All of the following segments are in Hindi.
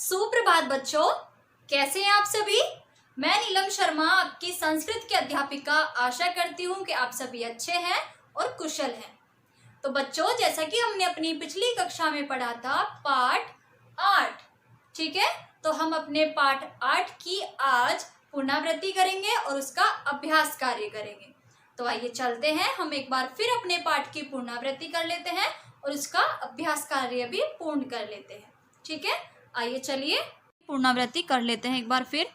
सुप्रभात बच्चों, कैसे हैं आप सभी। मैं नीलम शर्मा, आपकी संस्कृत की अध्यापिका। आशा करती हूँ कि आप सभी अच्छे हैं और कुशल हैं। तो बच्चों, जैसा कि हमने अपनी पिछली कक्षा में पढ़ा था पाठ 8, ठीक है, तो हम अपने पाठ 8 की आज पुनरावृत्ति करेंगे और उसका अभ्यास कार्य करेंगे। तो आइए चलते हैं, हम एक बार फिर अपने पाठ की पुनरावृत्ति कर लेते हैं और उसका अभ्यास कार्य भी पूर्ण कर लेते हैं। ठीक है, आइए चलिए पुनरावृत्ति कर लेते हैं एक बार फिर।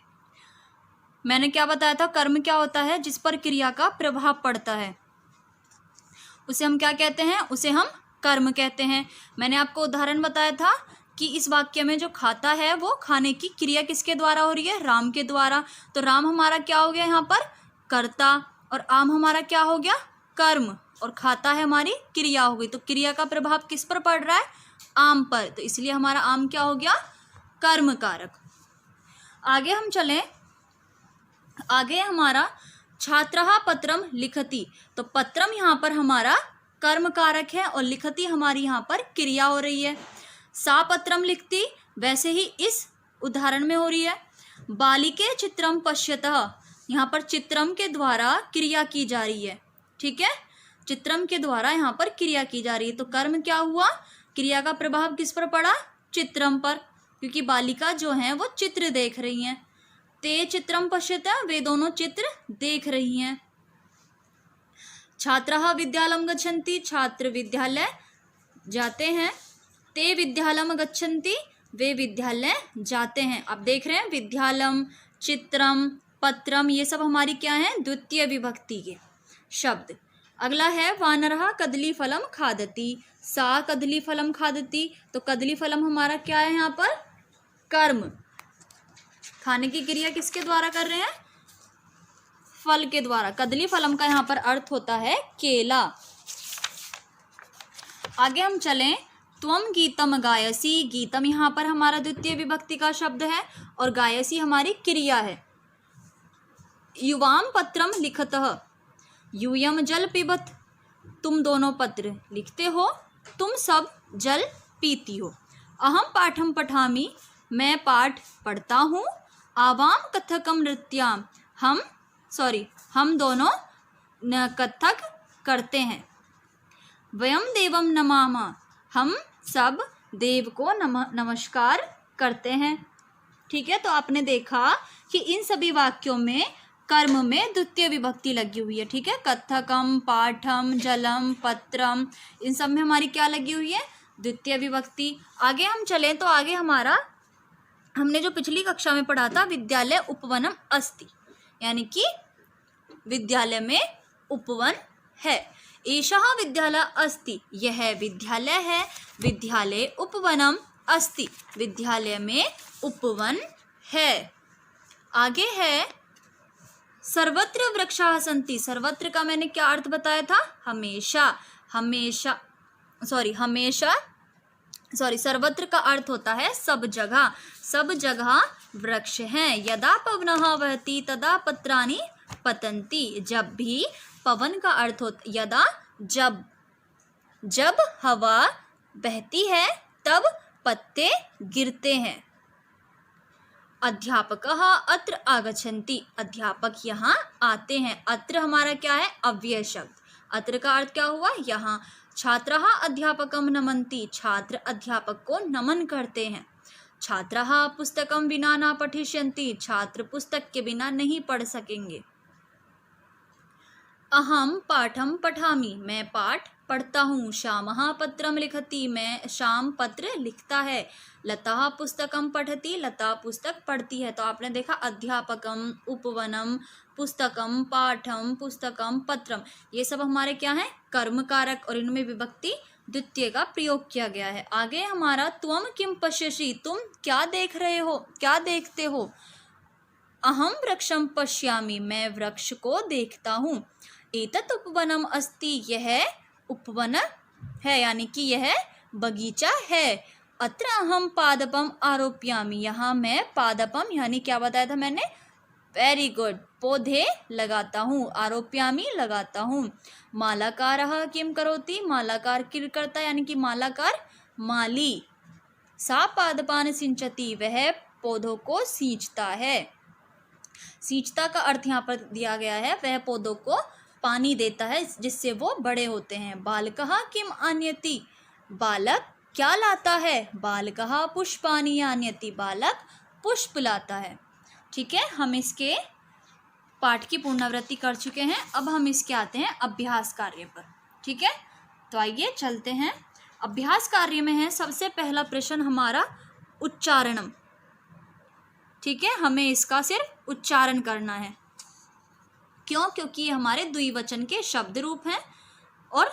मैंने क्या बताया था, कर्म क्या होता है, जिस पर क्रिया का प्रभाव पड़ता है उसे हम क्या कहते हैं, उसे हम कर्म कहते हैं। मैंने आपको उदाहरण बताया था कि इस वाक्य में जो खाता है वो खाने की क्रिया किसके द्वारा हो रही है, राम के द्वारा। तो राम हमारा क्या हो गया यहाँ पर, कर्ता, और आम हमारा क्या हो गया, कर्म, और खाता है हमारी क्रिया हो गई। तो क्रिया का प्रभाव किस पर पड़ रहा है, आम पर, तो इसलिए हमारा आम क्या हो गया, कर्म कारक। आगे हम चलें, आगे हमारा छात्रः पत्रम लिखति। तो पत्रम यहाँ पर हमारा कर्म कारक है और लिखति हमारी यहाँ पर क्रिया हो रही है। सा पत्रम लिखती, वैसे ही इस उदाहरण में हो रही है। बालिके चित्रम पश्यतः, यहाँ पर चित्रम के द्वारा क्रिया की जा रही है। ठीक है, चित्रम के द्वारा यहाँ पर क्रिया की जा रही है। तो कर्म क्या हुआ, क्रिया का प्रभाव किस पर पड़ा, चित्रम पर, क्योंकि बालिका जो है वो चित्र देख रही हैं। ते चित्रम पश्यतः, वे दोनों चित्र देख रही हैं। छात्रः विद्यालयं गच्छन्ति, छात्र विद्यालय जाते हैं। ते विद्यालयं गच्छन्ति, वे विद्यालय जाते हैं। आप देख रहे हैं विद्यालयम, चित्रम, पत्रम, ये सब हमारी क्या है, द्वितीय विभक्ति के शब्द। अगला है वानरः कदली फलम खादति, सा कदली फलम खादति। तो कदली फलम हमारा क्या है यहाँ पर, कर्म, खाने की क्रिया किसके द्वारा कर रहे हैं, फल के द्वारा। कदली फलम का यहाँ पर अर्थ होता है केला। आगे हम चलें, त्वम गीतम गायसी, गीतम यहाँ पर हमारा द्वितीय विभक्ति का शब्द है और गायसी हमारी क्रिया है। युवाम पत्रम लिखतः, यूयम जल पिबत, तुम दोनों पत्र लिखते हो, तुम सब जल पीती हो। अहम पाठम पठामि, मैं पाठ पढ़ता हूँ। आवाम कथकम नृत्याम, हम दोनों कथक करते हैं। वयम देवम नमामः, हम सब देव को नमस्कार करते हैं। ठीक है, तो आपने देखा कि इन सभी वाक्यों में कर्म में द्वितीय विभक्ति लगी हुई है। ठीक है, कथकम, पाठम, जलम, पत्रम, इन सब में हमारी क्या लगी हुई है, द्वितीय विभक्ति। आगे हम चलें तो आगे हमारा, हमने जो पिछली कक्षा में पढ़ा था, विद्यालय उपवनम अस्ति, यानी कि विद्यालय में उपवन है। एषः विद्यालय अस्ति, यह विद्यालय है। विद्यालय उपवनम अस्ति, विद्यालय में उपवन है। आगे है सर्वत्र वृक्षाः सन्ति, सर्वत्र का मैंने क्या अर्थ बताया था, हमेशा, सर्वत्र का अर्थ होता है सब जगह, सब जगह वृक्ष हैं। यदा पवनः वहति तदा पत्राणि पतन्ति, जब भी, पवन का अर्थ होता, यदा जब हवा बहती है तब पत्ते गिरते हैं। अध्यापकः अत्र आगच्छन्ति, अध्यापक यहाँ आते हैं। अत्र हमारा क्या है, अव्यय शब्द। अत्र का अर्थ क्या हुआ, यहाँ। छात्रः अध्यापकं नमन्ति, छात्र अध्यापक को नमन करते हैं। छात्रः पुस्तकं विना न पठिष्यन्ति, छात्र पुस्तक के बिना नहीं पढ़ सकेंगे। अहम पाठम पठामि, मैं पाठ पढ़ता हूँ। श्यामः पत्रम लिखति, मैं श्याम पत्र लिखता है। लता पुस्तकम पठति, लता पुस्तक पढ़ती है। तो आपने देखा अध्यापकम, उपवनम, पुस्तकम, पाठम, पुस्तकम, पत्रम, ये सब हमारे क्या हैं, कर्म कारक, और इनमें विभक्ति द्वितीय का प्रयोग किया गया है। आगे हमारा त्वम किम पश्यसि, तुम क्या देख रहे हो, क्या देखते हो। अहम वृक्षम पश्यामि, मैं वृक्ष को देखता हूँ। एतत् उपवनम अस्ति, यह उपवन है, यानी कि यह बगीचा है। अत्र अहम पादपम आरोप्यामि, यहाँ मैं पादपम, यानी क्या बताया था मैंने, वेरी गुड, पौधे लगाता हूँ। आरोप्यामि, लगाता हूँ। मालाकारः किम करोति, मालाकार किम करता है, यानी कि मालाकार माली। सा पादपान सिंचती, वह पौधों को सींचता है। सींचता का अर्थ यहाँ पर दिया गया है, वह पौधों को पानी देता है जिससे वो बड़े होते हैं। बालकः किम आनयति, बालक क्या लाता है। बालकः पुष्पाणि आनयति, बालक पुष्प लाता है। ठीक है, हम इसके पाठ की पुनरावृत्ति कर चुके हैं। अब हम इसके आते हैं अभ्यास कार्य पर। ठीक है, तो आइए चलते हैं। अभ्यास कार्य में है सबसे पहला प्रश्न हमारा उच्चारणम। ठीक है, हमें इसका सिर्फ उच्चारण करना है। क्यों? क्योंकि ये हमारे द्विवचन के शब्द रूप हैं और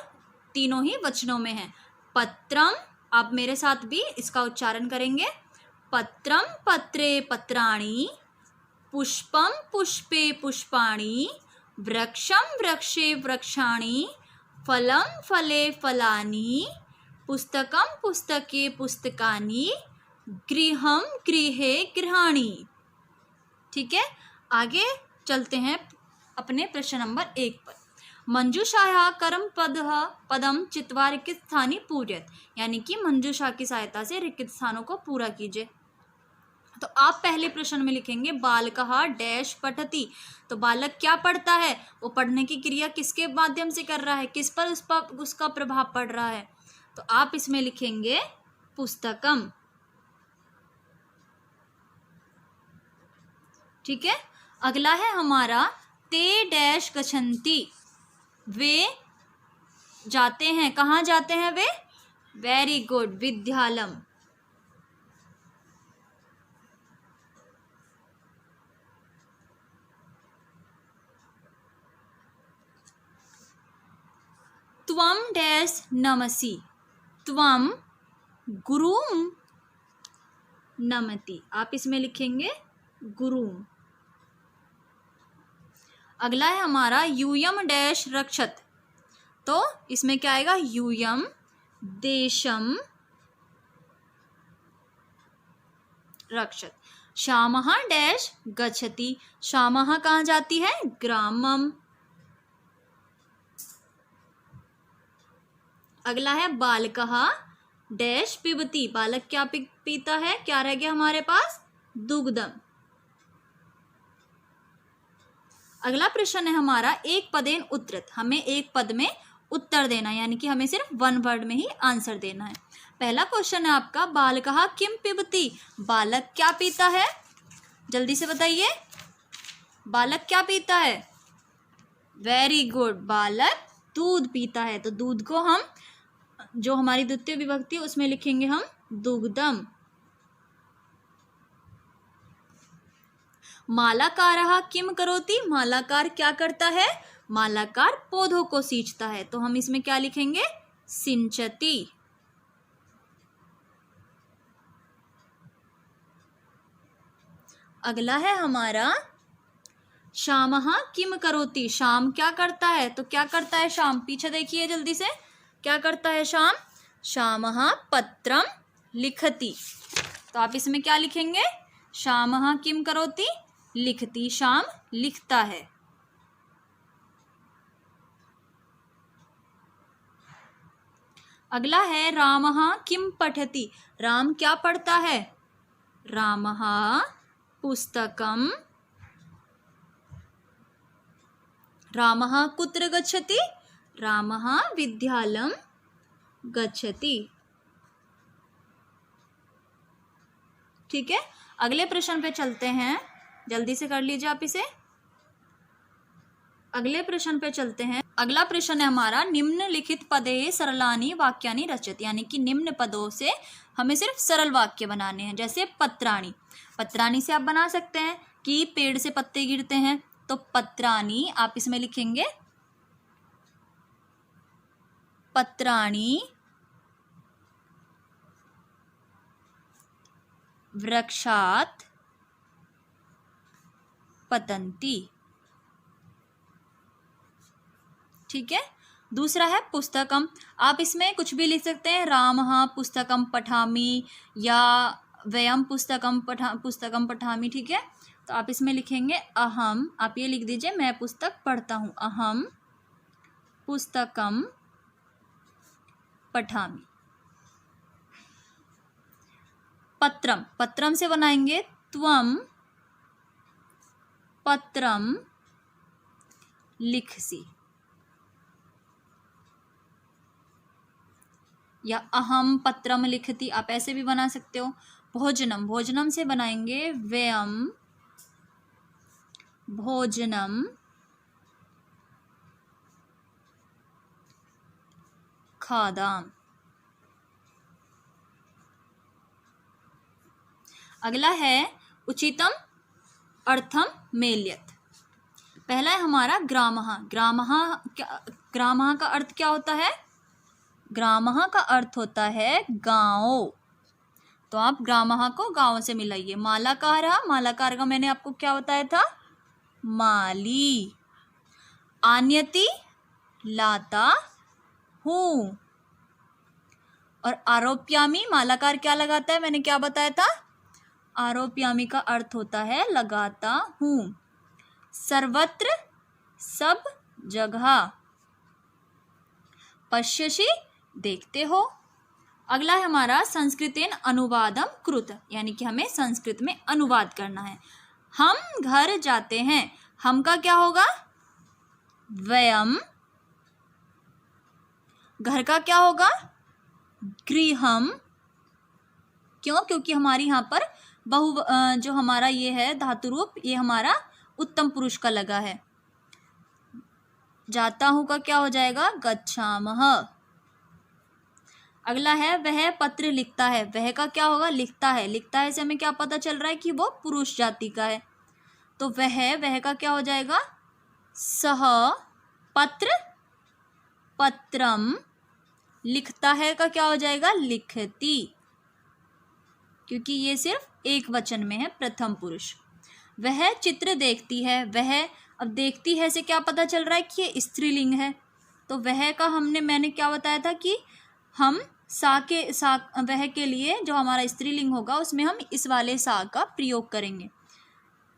तीनों ही वचनों में हैं। पत्रम, आप मेरे साथ भी इसका उच्चारण करेंगे। पत्रम पत्रे पत्राणि, पुष्पम पुष्पे पुष्पाणि, वृक्षम वृक्षे वृक्षाणि, फलम फले फलानि, पुस्तकम पुस्तके पुस्तकानि, गृहम गृहे गृहाणि। ठीक है, आगे चलते हैं अपने प्रश्न नंबर 1 पर। मंजूषायाः कर्म पदम चित्वा रिक्त स्थानी पूर्यत, यानी कि मंजूषा की सहायता से रिक्त स्थानों को पूरा कीजिए। तो आप पहले प्रश्न में लिखेंगे बालकः डैश पठति, तो बालक क्या पढ़ता है, वो पढ़ने की क्रिया किसके माध्यम से कर रहा है, किस पर उसका प्रभाव पड़ रहा है। तो आप इसमें लिखेंगे पुस्तकम। ठीक है, अगला है हमारा ते डैश गच्छन्ति, वे जाते हैं, कहाँ जाते हैं वे। Very good, Vidyalayam. त्वम डैश नमसि, त्वम गुरुम नमति, आप इसमें लिखेंगे गुरुम। अगला है हमारा यूयम डैश रक्षत, तो इसमें क्या आएगा, यूयम देशम रक्षत। श्यामः डैश गच्छति, श्यामः कहाँ जाती है, ग्रामम। अगला है बालकः डैश पिबति, बालक क्या पीता है, क्या रह गया हमारे पास, दुग्धम। अगला प्रश्न है हमारा एक पदेन उत्तरत, हमें एक पद में उत्तर देना, यानी कि हमें सिर्फ वन वर्ड में ही आंसर देना है। पहला क्वेश्चन है आपका बालकः किम पिबति, बालक क्या पीता है, जल्दी से बताइए, बालक क्या पीता है। वेरी गुड, बालक दूध पीता है। तो दूध को हम, जो हमारी द्वितीय विभक्ति उसमें लिखेंगे हम दुग्धम। मालाकारः किम करोति, मालाकार क्या करता है, मालाकार पौधों को सींचता है, तो हम इसमें क्या लिखेंगे, सिंचति। अगला है हमारा श्यामः किम करोति, शाम क्या करता है, तो क्या करता है शाम, पीछे देखिए जल्दी से, क्या करता है शाम, श्यामः पत्रम लिखति, तो आप इसमें क्या लिखेंगे, श्यामः किम करोति लिखति, शाम लिखता है। अगला है रामः किम पठति, राम क्या पढ़ता है, रामः पुस्तकम, रामः कुत्र गच्छति, रामः विद्यालयं गच्छति। ठीक है, अगले प्रश्न पे चलते हैं, जल्दी से कर लीजिए आप इसे। अगले प्रश्न पे चलते हैं। अगला प्रश्न है हमारा निम्नलिखित पदे सरलानि वाक्यानि रचत, यानी कि निम्न पदों से हमें सिर्फ सरल वाक्य बनाने हैं। जैसे पत्राणि, पत्राणि से आप बना सकते हैं कि पेड़ से पत्ते गिरते हैं, तो पत्राणि आप इसमें लिखेंगे पत्राणि वृक्षात् पतन्ति। ठीक है, दूसरा है पुस्तकम, आप इसमें कुछ भी लिख सकते हैं, रामः पुस्तकम पठामि या वयम पुस्तकम पठामि। ठीक है, तो आप इसमें लिखेंगे अहम, आप ये लिख दीजिए मैं पुस्तक पढ़ता हूँ, अहम पुस्तकम पठामि। पत्रम, पत्रम से बनाएंगे त्वम पत्रम लिखसी, या अहम पत्रम लिखती, आप ऐसे भी बना सकते हो। भोजनम, भोजनम से बनाएंगे व्यम भोजनम खादाम। अगला है उचितम अर्थम मेल्यत। पहला है हमारा ग्रामः। ग्रामः का अर्थ क्या होता है? ग्रामः का अर्थ होता है गांव। तो आप ग्रामः को गांव से मिलाइए। मालाकार, मालाकार का मैंने आपको क्या बताया था? माली। आन्यति लाता हूं। और आरोप्यामी, मालाकार क्या लगाता है? मैंने क्या बताया था? आरोप्यामी का अर्थ होता है लगाता हूं। सर्वत्र सब जगह। पश्यसि देखते हो। अगला है हमारा संस्कृतेन अनुवादम कृत, यानी कि हमें संस्कृत में अनुवाद करना है। हम घर जाते हैं, हम का क्या होगा? वयम। घर का क्या होगा? गृहम। क्यों? क्योंकि हमारी यहाँ पर जो हमारा ये है धातु रूप, ये हमारा उत्तम पुरुष का लगा है। जाता हूं का क्या हो जाएगा? गच्छामः। अगला है वह पत्र लिखता है। वह का क्या होगा? लिखता है। लिखता है से हमें क्या पता चल रहा है कि वो पुरुष जाति का है। तो वह का क्या हो जाएगा? सह पत्र पत्रम। लिखता है का क्या हो जाएगा? लिखती, क्योंकि ये सिर्फ एक वचन में है, प्रथम पुरुष। वह चित्र देखती है। वह, अब देखती है से क्या पता चल रहा है कि ये स्त्रीलिंग है। तो वह का मैंने क्या बताया था कि हम वह के लिए जो हमारा स्त्रीलिंग होगा उसमें हम इस वाले सा का प्रयोग करेंगे।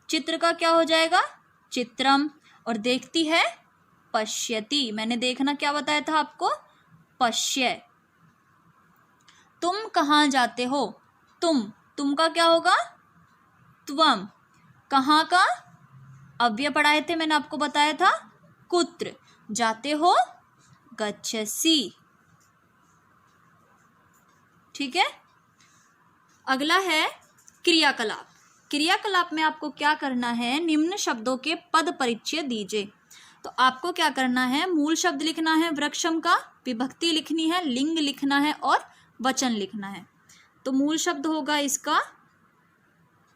चित्र का क्या हो जाएगा? चित्रम। और देखती है पश्यति। मैंने देखना क्या बताया था आपको? पश्य। तुम कहाँ जाते हो? तुम का क्या होगा? त्वम। कहाँ का अव्यय पढ़ाए थे मैंने आपको बताया था? कुत्र। जाते हो? गच्छसि। ठीक है। अगला है क्रियाकलाप। क्रियाकलाप में आपको क्या करना है? निम्न शब्दों के पद परिचय दीजिए। तो आपको क्या करना है? मूल शब्द लिखना है वृक्षम का, विभक्ति लिखनी है, लिंग लिखना है और वचन लिखना है। तो मूल शब्द होगा इसका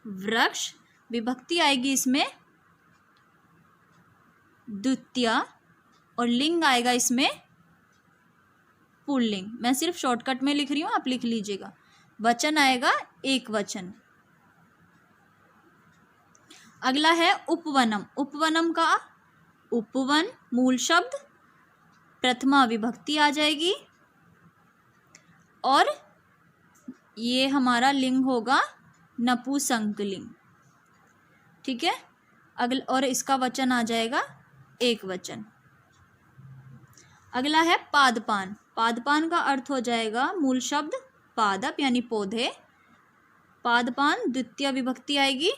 वृक्ष, विभक्ति आएगी इसमें द्वितीय, और लिंग आएगा इसमें पुल्लिंग। मैं सिर्फ शॉर्टकट में लिख रही हूं, आप लिख लीजिएगा। वचन आएगा एक वचन। अगला है उपवनम। उपवनम का उपवन मूल शब्द, प्रथमा विभक्ति आ जाएगी और ये हमारा लिंग होगा नपुंसकलिंग। ठीक है। और इसका वचन आ जाएगा एक वचन। अगला है पादपान। पादपान का अर्थ हो जाएगा मूल शब्द पादप यानी पौधे, पादपान द्वितीय विभक्ति आएगी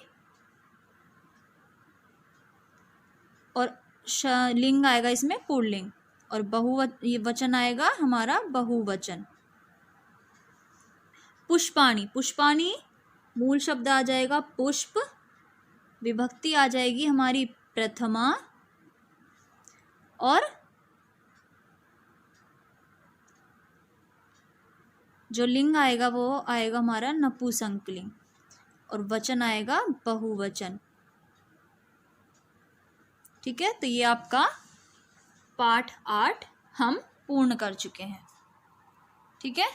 और लिंग आएगा इसमें पुल्लिंग, और ये वचन आएगा हमारा बहुवचन। पुष्पाणि। पुष्पाणि मूल शब्द आ जाएगा पुष्प, विभक्ति आ जाएगी हमारी प्रथमा और जो लिंग आएगा वो आएगा हमारा नपुंसकलिंग और वचन आएगा बहुवचन। ठीक है। तो ये आपका पाठ 8 हम पूर्ण कर चुके हैं। ठीक है।